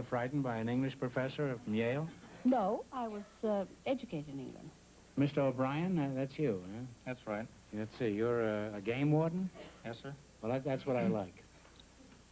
rather frightened by an English professor from Yale? No, I was educated in England. Mr. O'Brien, that's you, huh? That's right. Let's see, you're a game warden? Yes, sir. Well, that's what I like.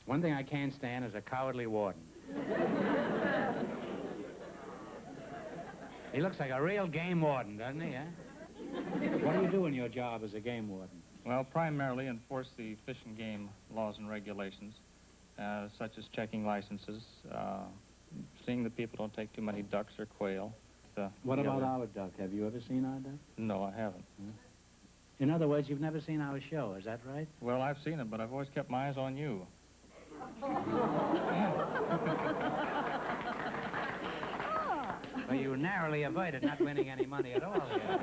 One thing I can't stand is a cowardly warden. He looks like a real game warden, doesn't he, huh? What do you do in your job as a game warden? Well, primarily enforce the fish and game laws and regulations, such as checking licenses, seeing that people don't take too many ducks or quail. What about our duck? Have you ever seen our duck? No, I haven't. In other words, you've never seen our show, is that right? Well, I've seen it, but I've always kept my eyes on you. Well, you narrowly avoided not winning any money at all here.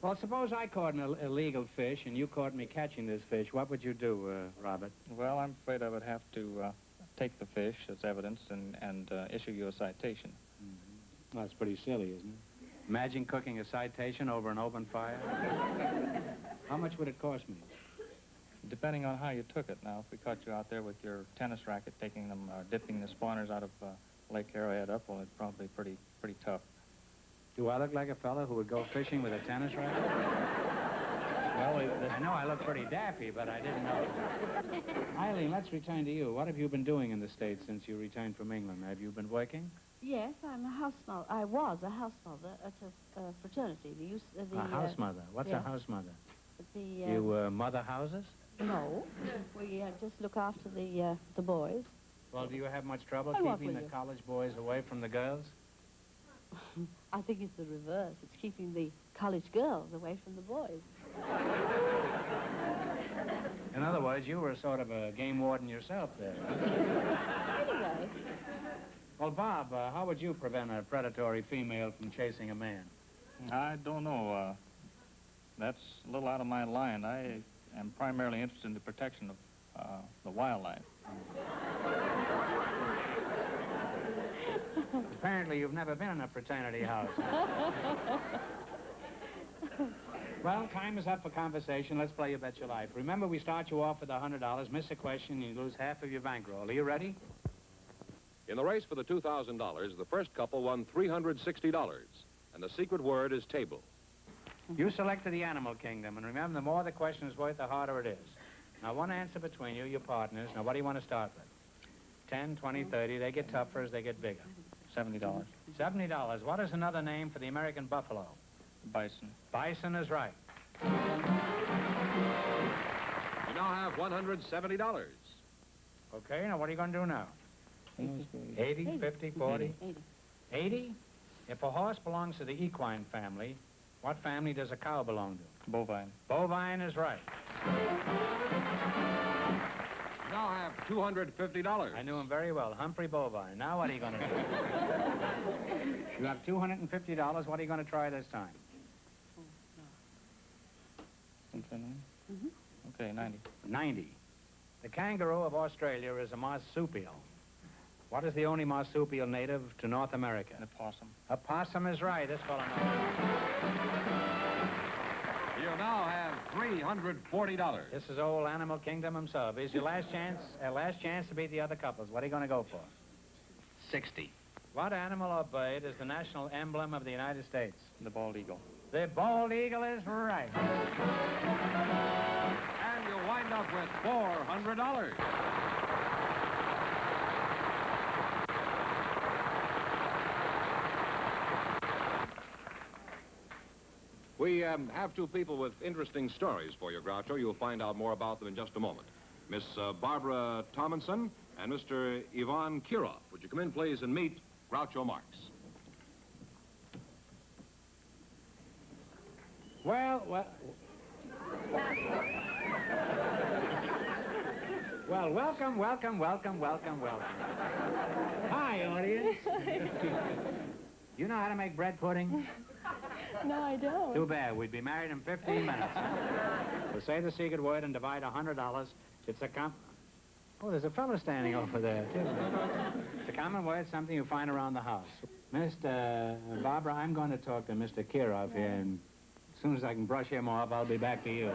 Well, suppose I caught an illegal fish and you caught me catching this fish. What would you do, Robert? Well, I'm afraid I would have to take the fish as evidence and issue you a citation. Mm-hmm. Well, that's pretty silly, isn't it? Imagine cooking a citation over an open fire. How much would it cost me? Depending on how you took it. Now, if we caught you out there with your tennis racket taking them, dipping the spawners out of Lake Arrowhead up, well, it'd probably be pretty tough. Do I look like a fellow who would go fishing with a tennis racket? Well, I know I look pretty daffy, but I didn't know. Eileen, let's return to you. What have you been doing in the States since you returned from England? Have you been working? Yes, I'm a house mother. I was a house mother at a fraternity. A house mother? What's a house mother? You mother houses? No, we just look after the boys. Well, do you have much trouble keeping the college boys away from the girls? I think it's the reverse. It's keeping the college girls away from the boys. In other words, you were sort of a game warden yourself there. Anyway. Well, Bob, how would you prevent a predatory female from chasing a man? I don't know. That's a little out of my line. I am primarily interested in the protection of the wildlife. Apparently, you've never been in a fraternity house. Well, time is up for conversation. Let's play You Bet Your Life. Remember, we start you off with $100. Miss a question, you lose half of your bankroll. Are you ready? In the race for the $2,000, the first couple won $360. And the secret word is table. You selected the animal kingdom, and remember, the more the question is worth, the harder it is. Now, one answer between you, your partners. Now, what do you want to start with? 10, 20, 30. They get tougher as they get bigger. $70. $70. What is another name for the American buffalo? Bison. Bison is right. You now have $170. Okay, now what are you going to do now? 80, 50, 40? 80? If a horse belongs to the equine family, what family does a cow belong to? Bovine. Bovine is right. You now have $250. I knew him very well. Humphrey Bovine. Now what are you going to do? You have $250. What are you going to try this time? Okay, 90. 90. The kangaroo of Australia is a marsupial. What is the only marsupial native to North America? The possum. A possum is right. This fellow knows. You now have $340. This is old Animal Kingdom himself. Here's your last chance to beat the other couples. What are you going to go for? 60. What animal or bird is the national emblem of the United States? The bald eagle. The bald eagle is right. And you wind up with $400. We have two people with interesting stories for you, Groucho. You'll find out more about them in just a moment. Miss Barbara Tomlinson and Mr. Ivan Kirov. Would you come in, please, and meet Groucho Marx? Well, welcome. Hi, audience. You know how to make bread pudding? No, I don't. Too bad. We'd be married in 15 minutes. We'll say the secret word and divide $100. It's a Oh, there's a fellow standing over there, too. It's a common word, something you find around the house. Mr. Barbara, I'm going to talk to Mr. Kirov here, and as soon as I can brush him off, I'll be back to you.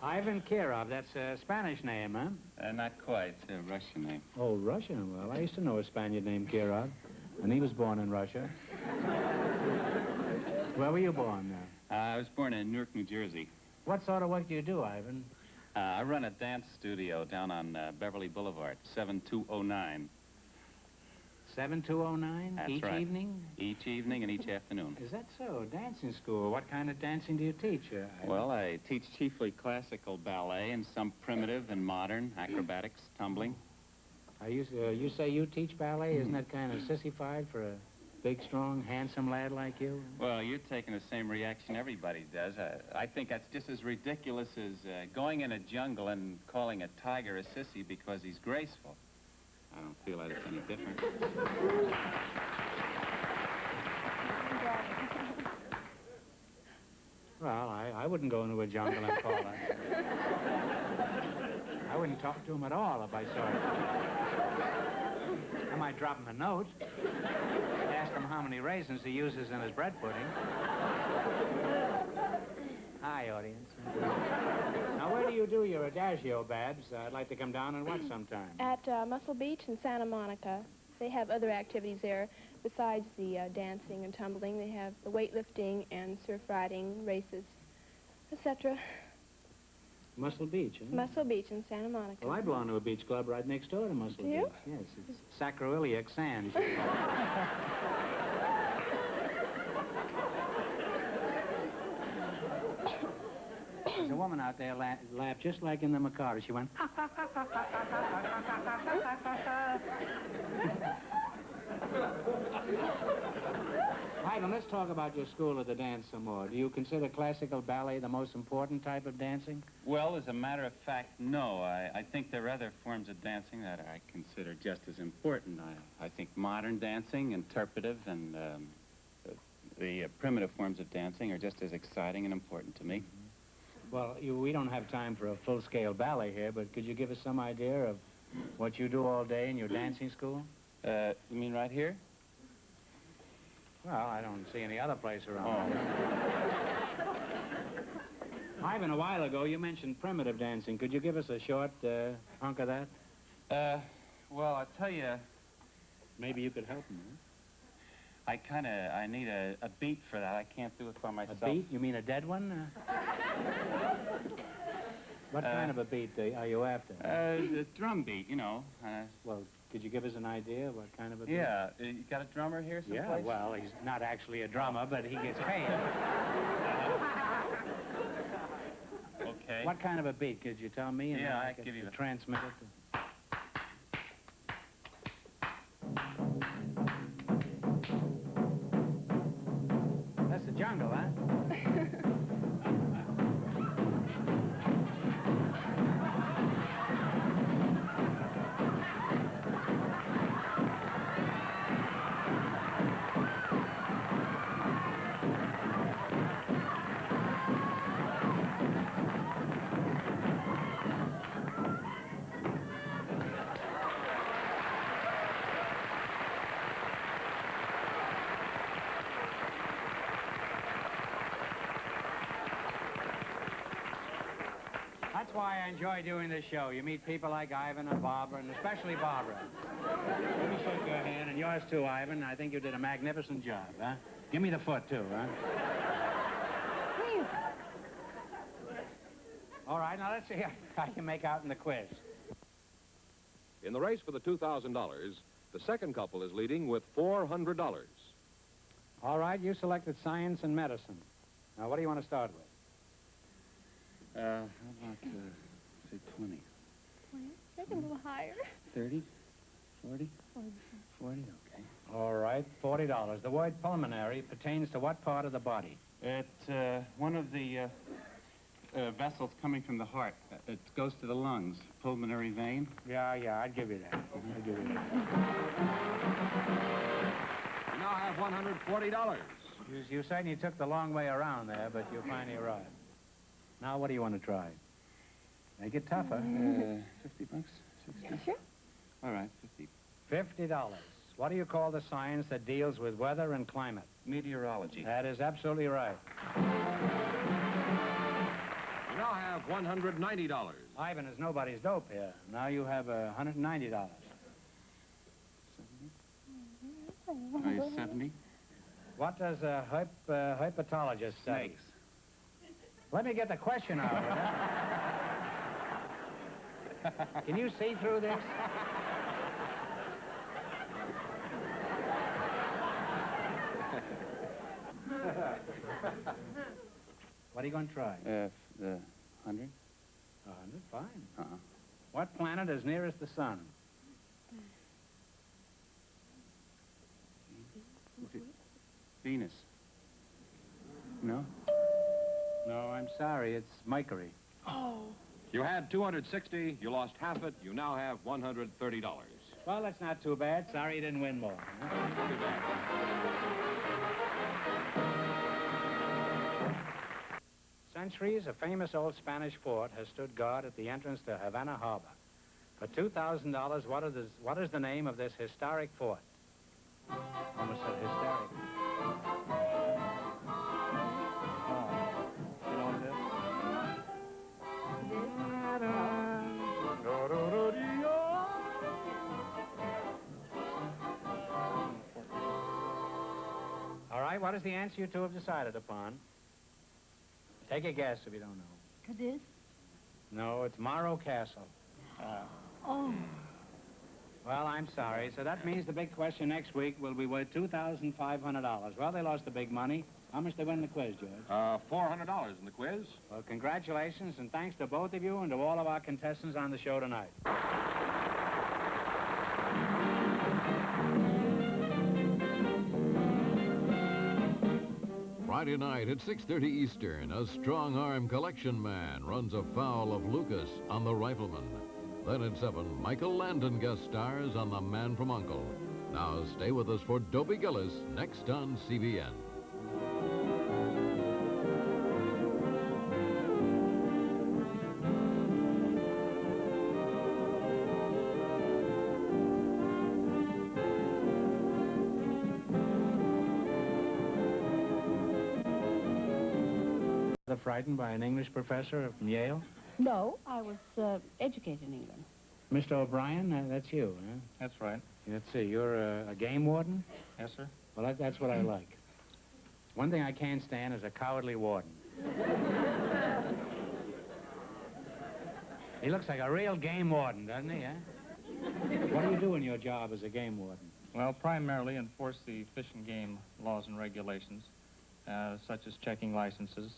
Ivan Kirov, that's a Spanish name, huh? Not quite. It's a Russian name. Oh, Russian. Well, I used to know a Spaniard named Kirov, and he was born in Russia. Where were you born now? I was born in Newark, New Jersey. What sort of work do you do, Ivan? I run a dance studio down on Beverly Boulevard, 7209. 7209? That's Each right. evening? Each evening and each afternoon. Is that so? Dancing school. What kind of dancing do you teach? Ivan? Well, I teach chiefly classical ballet and some primitive and modern acrobatics, tumbling. You say you teach ballet? Isn't that kind of sissified for a big, strong, handsome lad like you? Well, you're taking the same reaction everybody does. I think that's just as ridiculous as going in a jungle and calling a tiger a sissy because he's graceful. I don't feel that it's any different. Well, I wouldn't go into a jungle and call that. I wouldn't talk to him at all if I saw him. I might drop him a note. Ask him how many raisins he uses in his bread pudding. Hi, audience. Now, where do you do your adagio, Babs? I'd like to come down and watch sometime. At Muscle Beach in Santa Monica. They have other activities there besides the dancing and tumbling. They have the weightlifting and surf riding, races, etc. Muscle Beach, huh? Muscle Beach in Santa Monica. Well, I belong to a beach club right next door to Muscle Do you? Beach. Yes, it's Sacroiliac Sands. There's a woman out there laughed just like in the Mikado. She went, Ivan, let's talk about your school of the dance some more. Do you consider classical ballet the most important type of dancing? Well, as a matter of fact, no. I think there are other forms of dancing that I consider just as important. I think modern dancing, interpretive, and the primitive forms of dancing are just as exciting and important to me. Well, we don't have time for a full-scale ballet here, but could you give us some idea of what you do all day in your dancing school? You mean right here? Well, I don't see any other place around. Ivan, a while ago, you mentioned primitive dancing. Could you give us a short hunk of that? Well, I'll tell you, Maybe you could help me. I need a beat for that. I can't do it by myself. A beat? You mean a dead one? What kind of a beat are you after? The drum beat, you know. Well, could you give us an idea of what kind of a beat? Yeah, you got a drummer here someplace? Yeah, well, he's not actually a drummer, but he gets paid. Okay. What kind of a beat? Could you tell me? And Yeah, then I could give you the- transmit it. That's the jungle, huh? That's why I enjoy doing this show. You meet people like Ivan and Barbara, and especially Barbara. Let me shake your hand, and yours too, Ivan. I think you did a magnificent job, huh? Give me the foot, too, huh? All right, now let's see how you make out in the quiz. In the race for the $2,000, the second couple is leading with $400. All right, you selected science and medicine. Now, what do you want to start with? How about, say 20? 20? Make it a little higher. 30? 40? 40, okay. All right, $40. The word pulmonary pertains to what part of the body? It's one of the vessels coming from the heart. It goes to the lungs, pulmonary vein. Yeah, I'd give you that. I'd give you that. You now have $140. You certainly took the long way around there, but you finally arrived. Now, what do you want to try? Make it tougher. 50 bucks? 60? Sure. All right, 50. $50. What do you call the science that deals with weather and climate? Meteorology. That is absolutely right. You now have $190. Ivan is nobody's dope here. Now you have $190. Are you 70? What does a herpetologist say? Snakes. Let me get the question out. Will you? Can you see through this? What are you going to try? The 100? 100, fine. Uh-uh. What planet is nearest the sun? Venus. No? No, I'm sorry. It's Mercury. You had 260, you lost half it, you now have $130. Well, that's not too bad. Sorry you didn't win more. Centuries, a famous old Spanish fort has stood guard at the entrance to Havana Harbor. For $2,000, what is the name of this historic fort? Almost said hysteric. You know what it is? All right, what is the answer you two have decided upon? Take a guess if you don't know. Cadiz? No, it's Morro Castle. Oh. Well, I'm sorry. So that means the big question next week will be worth $2,500. Well, they lost the big money. How much they win in the quiz, George? $400 in the quiz. Well, congratulations, and thanks to both of you and to all of our contestants on the show tonight. Friday night at 6:30 Eastern, a strong-arm collection man runs afoul of Lucas on The Rifleman. Then at 7, Michael Landon guest stars on The Man from U.N.C.L.E. Now stay with us for Dopey Gillis next on CBN. Frightened by an English professor from Yale? No, I was educated in England. Mr. O'Brien, that's you, huh? That's right. Let's see, you're a game warden? Yes, sir. Well, that's what I like. One thing I can't stand is a cowardly warden. He looks like a real game warden, doesn't he, huh? What do you do in your job as a game warden? Well, primarily enforce the fish and game laws and regulations, such as checking licenses,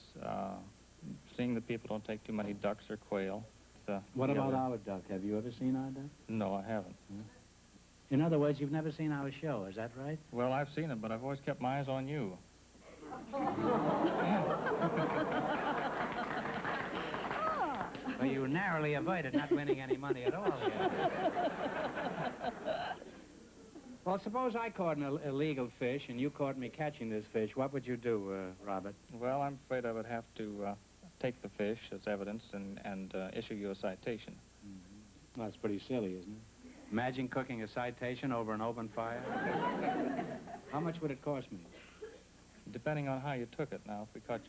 seeing that people don't take too many ducks or quail. What about our duck? Have you ever seen our duck? No, I haven't. In other words, you've never seen our show, is that right? Well, I've seen it, but I've always kept my eyes on you. Well, you narrowly avoided not winning any money at all here. Well, suppose I caught an illegal fish and you caught me catching this fish. What would you do, Robert? Well, I'm afraid I would have to take the fish as evidence and issue you a citation. Mm-hmm. Well, that's pretty silly, isn't it? Imagine cooking a citation over an open fire. How much would it cost me? Depending on how you took it. Now, if we caught you